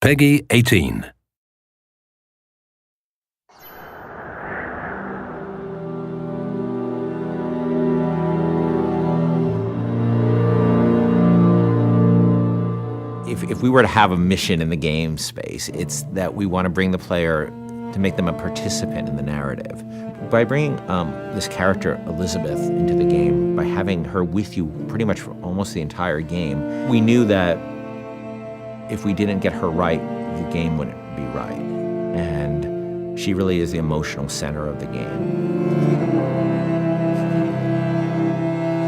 Peggy 18. If we were to have a mission in the game space, it's that we want to bring the player to make them a participant in the narrative. By bringing this character, Elizabeth, into the game, by having her with you pretty much for almost the entire game, we knew that if we didn't get her right, the game wouldn't be right. And she really is the emotional center of the game.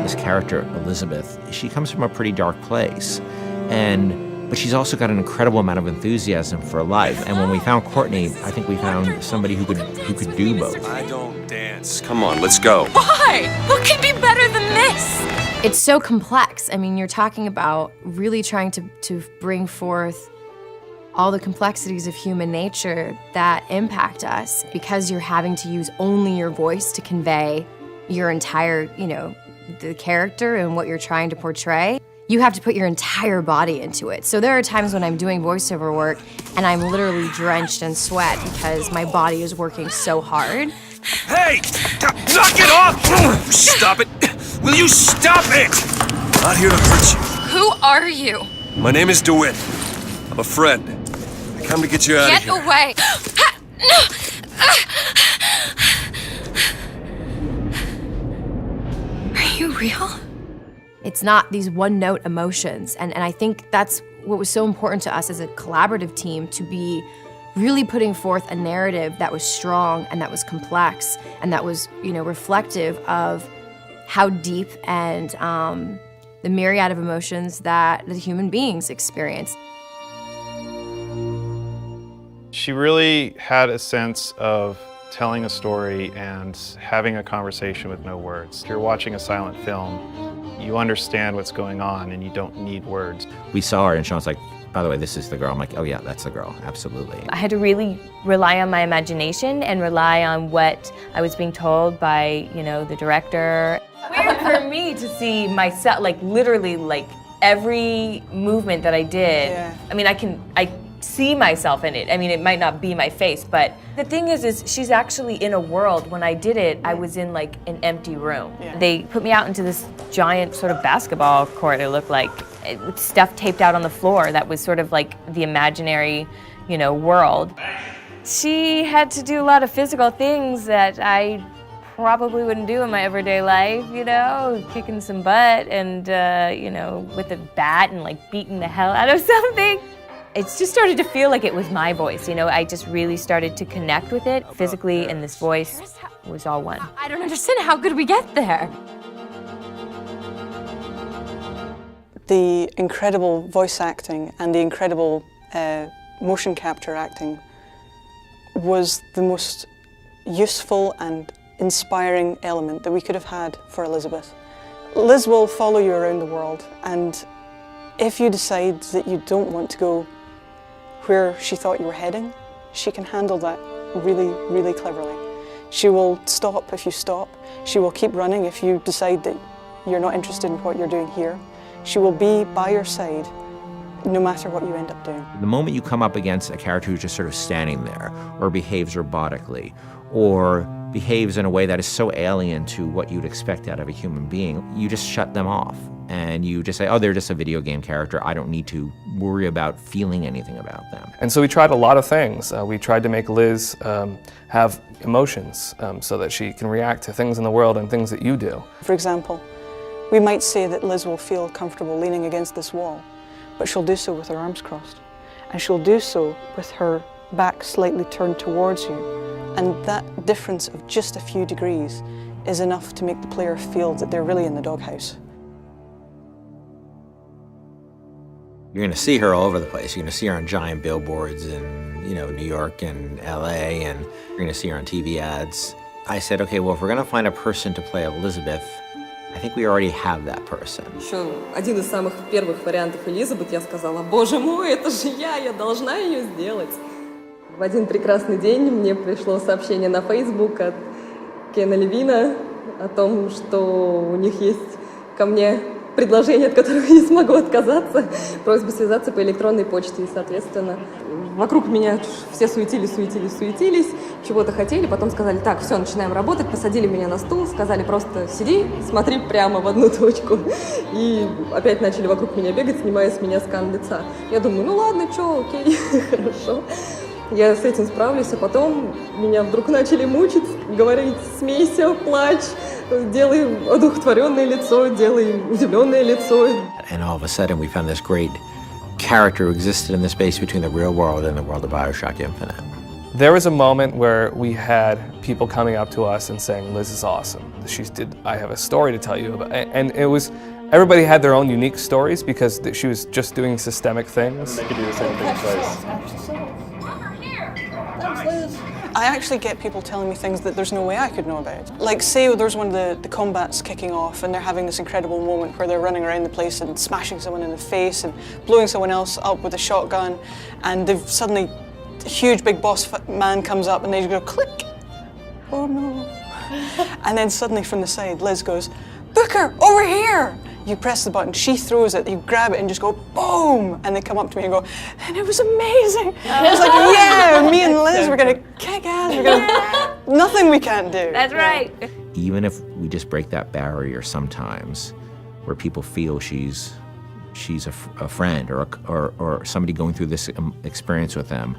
This character, Elizabeth, she comes from a pretty dark place. But she's also got an incredible amount of enthusiasm for life. And when we found Courtney, I think we found somebody who could do both. I don't dance. Come on, let's go. Why? What could be better than this? It's so complex. I mean, you're talking about really trying to bring forth all the complexities of human nature that impact us because you're having to use only your voice to convey your entire, the character and what you're trying to portray. You have to put your entire body into it. So there are times when I'm doing voiceover work and I'm literally drenched in sweat because my body is working so hard. Hey! Knock it off! Stop it! Will you stop it? I'm not here to hurt you. Who are you? My name is DeWitt. I'm a friend. I come to get you out of here. Get away! Are you real? It's not these one-note emotions, and I think that's what was so important to us as a collaborative team, to be really putting forth a narrative that was strong and that was complex and that was, reflective of how deep and the myriad of emotions that the human beings experience. She really had a sense of telling a story and having a conversation with no words. If you're watching a silent film, you understand what's going on and you don't need words. We saw her and Sean's like, by the way, this is the girl. I'm like, oh yeah, that's the girl, absolutely. I had to really rely on my imagination and rely on what I was being told by, the director. Weird for me to see myself, literally, every movement that I did. Yeah. I mean, I see myself in it. I mean, it might not be my face, but the thing is she's actually in a world. When I did it, I was in an empty room. Yeah. They put me out into this giant sort of basketball court, it looked like, with stuff taped out on the floor that was sort of like the imaginary, world. She had to do a lot of physical things that I probably wouldn't do in my everyday life, kicking some butt and, with a bat and beating the hell out of something. It just started to feel like it was my voice, I just really started to connect with it physically, and this voice was all one. I don't understand, how could we get there? The incredible voice acting and the incredible motion capture acting was the most useful and inspiring element that we could have had for Elizabeth. Liz will follow you around the world, and if you decide that you don't want to go where she thought you were heading, she can handle that really, really cleverly. She will stop if you stop. She will keep running if you decide that you're not interested in what you're doing here. She will be by your side no matter what you end up doing. The moment you come up against a character who's just sort of standing there, or behaves robotically, or behaves in a way that is so alien to what you'd expect out of a human being, you just shut them off. And you just say, oh, they're just a video game character. I don't need to worry about feeling anything about them. And so we tried a lot of things. We tried to make Liz have emotions so that she can react to things in the world and things that you do. For example, we might say that Liz will feel comfortable leaning against this wall, but she'll do so with her arms crossed. And she'll do so with her back slightly turned towards you. And that difference of just a few degrees is enough to make the player feel that they're really in the doghouse. You're going to see her all over the place. You're going to see her on giant billboards in, New York and LA, and you're going to see her on TV ads. I said, okay, well, if we're going to find a person to play Elizabeth, I think we already have that person. Еще один из самых первых вариантов Элизабет, я сказала, боже мой, это же я должна ее сделать. В один прекрасный день мне пришло сообщение на Facebook от Кена Левина о том, что у них есть ко мне предложение, от которого я не смогу отказаться, просьба связаться по электронной почте. И, соответственно, вокруг меня все суетились, чего-то хотели, потом сказали, так, все, начинаем работать, посадили меня на стул, сказали, просто сиди, смотри прямо в одну точку. И опять начали вокруг меня бегать, снимая с меня скан лица. Я думаю, ну ладно, что, окей, хорошо. Я с этим справлюсь, а потом меня вдруг начали мучить, говорить, смейся, плачь, делай одухотворенное лицо, делай удивленное лицо. And all of a sudden we found this great character who existed in the space between the real world and the world of Bioshock Infinite. There was a moment where we had people coming up to us and saying, Liz is awesome. I have a story to tell you about. And it was, everybody had their own unique stories because she was just doing systemic things. They could do the same thing twice. I actually get people telling me things that there's no way I could know about. Like, say there's one of the combats kicking off and they're having this incredible moment where they're running around the place and smashing someone in the face and blowing someone else up with a shotgun, and they've suddenly, a huge big boss man comes up and they just go click. Oh no. And then suddenly from the side, Liz goes, Booker, over here! You press the button, she throws it, you grab it and just go boom! And they come up to me and go, and it was amazing! And I was like, yeah, me and Liz, we're gonna kick ass, we're gonna, nothing we can't do. That's right. Even if we just break that barrier sometimes, where people feel she's a friend or somebody going through this experience with them,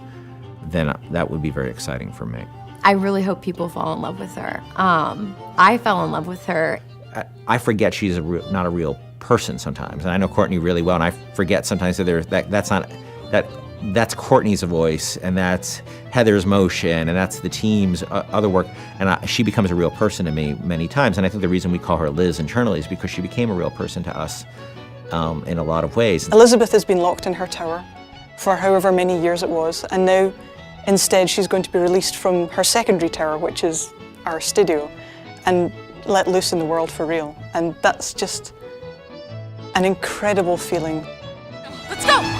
then that would be very exciting for me. I really hope people fall in love with her. I fell in love with her. I forget she's not a real person sometimes, and I know Courtney really well, and I forget sometimes that that's Courtney's voice, and that's Heather's motion, and that's the team's other work, and she becomes a real person to me many times. And I think the reason we call her Liz internally is because she became a real person to us in a lot of ways. Elizabeth has been locked in her tower for however many years it was, and now instead she's going to be released from her secondary tower, which is our studio, and let loose in the world for real. And that's just an incredible feeling. Let's go!